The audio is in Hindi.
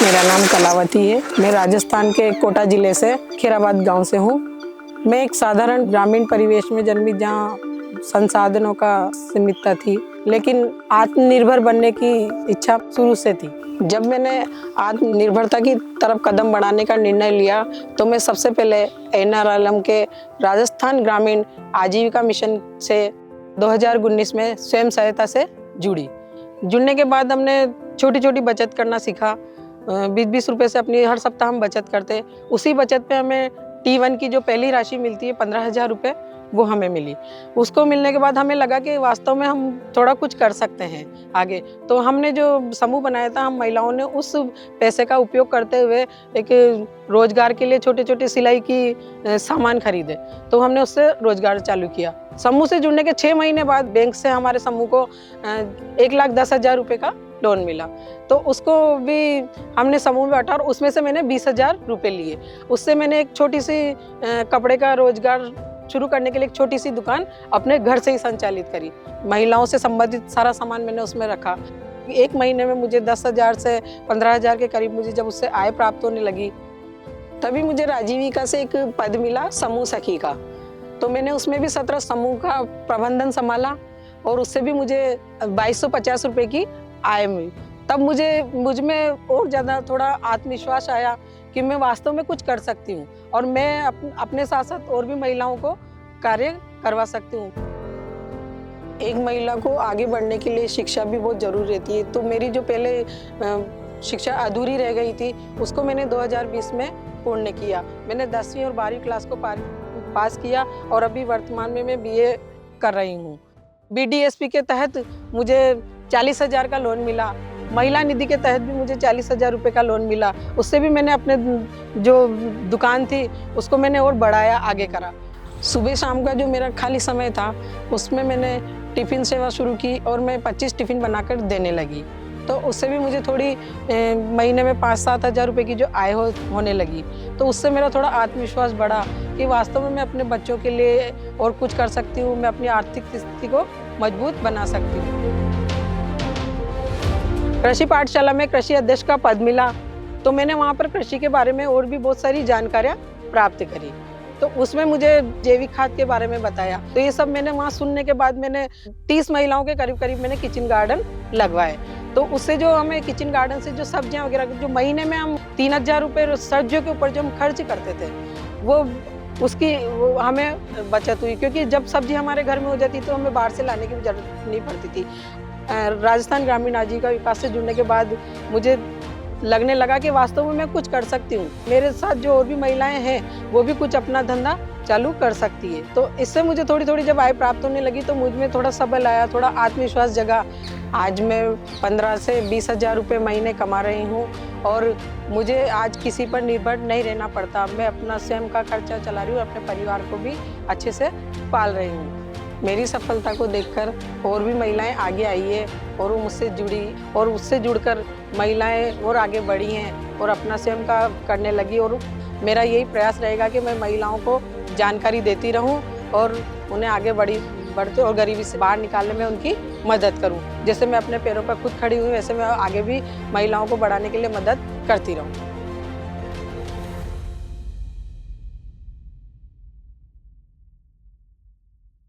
मेरा नाम कलावती है। मैं राजस्थान के कोटा जिले से खैराबाद गांव से हूँ। मैं एक साधारण ग्रामीण परिवेश में जन्मी जहाँ संसाधनों का सीमितता थी, लेकिन आत्मनिर्भर बनने की इच्छा शुरू से थी। जब मैंने आत्मनिर्भरता की तरफ कदम बढ़ाने का निर्णय लिया तो मैं सबसे पहले NRLM के राजस्थान ग्रामीण आजीविका मिशन से 2019 में स्वयं सहायता से जुड़ने के बाद हमने छोटी छोटी बचत करना सीखा। 20-20 रुपए से अपनी हर सप्ताह हम बचत करते। उसी बचत पे हमें T1 की जो पहली राशि मिलती है 15,000 रुपये, वो हमें मिली। उसको मिलने के बाद हमें लगा कि वास्तव में हम थोड़ा कुछ कर सकते हैं आगे। तो हमने जो समूह बनाया था, हम महिलाओं ने उस पैसे का उपयोग करते हुए एक रोजगार के लिए छोटे छोटे सिलाई की सामान खरीदे। तो हमने उससे रोजगार चालू किया। समूह से जुड़ने के 6 महीने बाद बैंक से हमारे समूह को 1,10,000 रुपये का लोन मिला। तो उसको भी हमने समूह में बांटा और उसमें से मैंने 20,000 रुपये लिए। उससे मैंने एक छोटी सी कपड़े का रोजगार शुरू करने के लिए एक छोटी सी दुकान अपने घर से ही संचालित करी। महिलाओं से संबंधित सारा सामान मैंने उसमें रखा। 1 महीने में मुझे 10,000 से 15,000 के करीब मुझे जब उससे आय प्राप्त होने लगी, तभी मुझे राजीविका से एक पद मिला समूह सखी का। तो मैंने उसमें भी 17 समूह का प्रबंधन संभाला और उससे भी मुझे 2,250 रुपये की आय मिली। तब मुझ में और ज़्यादा थोड़ा आत्मविश्वास आया कि मैं वास्तव में कुछ कर सकती हूँ और मैं अपने साथ साथ और भी महिलाओं को कार्य करवा सकती हूँ। एक महिला को आगे बढ़ने के लिए शिक्षा भी बहुत ज़रूरी रहती है। तो मेरी जो पहले शिक्षा अधूरी रह गई थी, उसको मैंने 2020 में पूर्ण किया। मैंने 10वीं और 12वीं क्लास को पास किया और अभी वर्तमान में मैं BA कर रही हूँ। BDSP के तहत मुझे 40,000 का लोन मिला। महिला निधि के तहत भी मुझे 40,000 रुपये का लोन मिला। उससे भी मैंने अपने जो दुकान थी उसको मैंने और बढ़ाया, आगे करा। सुबह शाम का जो मेरा खाली समय था उसमें मैंने टिफ़िन सेवा शुरू की और मैं 25 टिफ़िन बनाकर देने लगी। तो उससे भी मुझे थोड़ी महीने में 5-7 हज़ार रुपये की जो आय होने लगी। तो उससे मेरा थोड़ा आत्मविश्वास बढ़ा कि वास्तव में मैं अपने बच्चों के लिए और कुछ कर सकती हूँ, मैं अपनी आर्थिक स्थिति को मजबूत बना सकती हूँ। कृषि पाठशाला में कृषि अध्यक्ष का पद मिला, तो मैंने वहाँ पर कृषि के बारे में और भी बहुत सारी जानकारियाँ प्राप्त करी। तो उसमें मुझे जैविक खाद के बारे में बताया। तो ये सब मैंने वहाँ सुनने के बाद मैंने 30 महिलाओं के करीब मैंने किचन गार्डन लगवाए। तो उससे जो हमें किचन गार्डन से जो सब्जियाँ वगैरह जो महीने में हम 3,000 रुपये सब्जियों के ऊपर जो हम खर्च करते थे, वो हमें बचत हुई। क्योंकि जब सब्जी हमारे घर में हो जाती तो हमें बाहर से लाने की जरूरत नहीं पड़ती थी। राजस्थान ग्रामीण आजीविका विकास से जुड़ने के बाद मुझे लगने लगा कि वास्तव में मैं कुछ कर सकती हूँ। मेरे साथ जो और भी महिलाएं हैं वो भी कुछ अपना धंधा चालू कर सकती है। तो इससे मुझे थोड़ी थोड़ी जब आय प्राप्त होने लगी तो मुझ में थोड़ा सबल आया, थोड़ा आत्मविश्वास जगा। आज मैं 15 से 20,000 रुपये महीने कमा रही हूँ और मुझे आज किसी पर निर्भर नहीं रहना पड़ता। मैं अपना स्वयं का खर्चा चला रही हूँ, अपने परिवार को भी अच्छे से पाल रही हूँ। मेरी सफलता को देखकर और भी महिलाएं आगे आई है और वो मुझसे जुड़ी और उससे जुड़कर महिलाएं और आगे बढ़ी हैं और अपना स्वयं का करने लगी। और मेरा यही प्रयास रहेगा कि मैं महिलाओं को जानकारी देती रहूं और उन्हें आगे बढ़ते और गरीबी से बाहर निकालने में उनकी मदद करूं। जैसे मैं अपने पैरों पर खुद खड़ी हुई, वैसे मैं आगे भी महिलाओं को बढ़ाने के लिए मदद करती रहूं।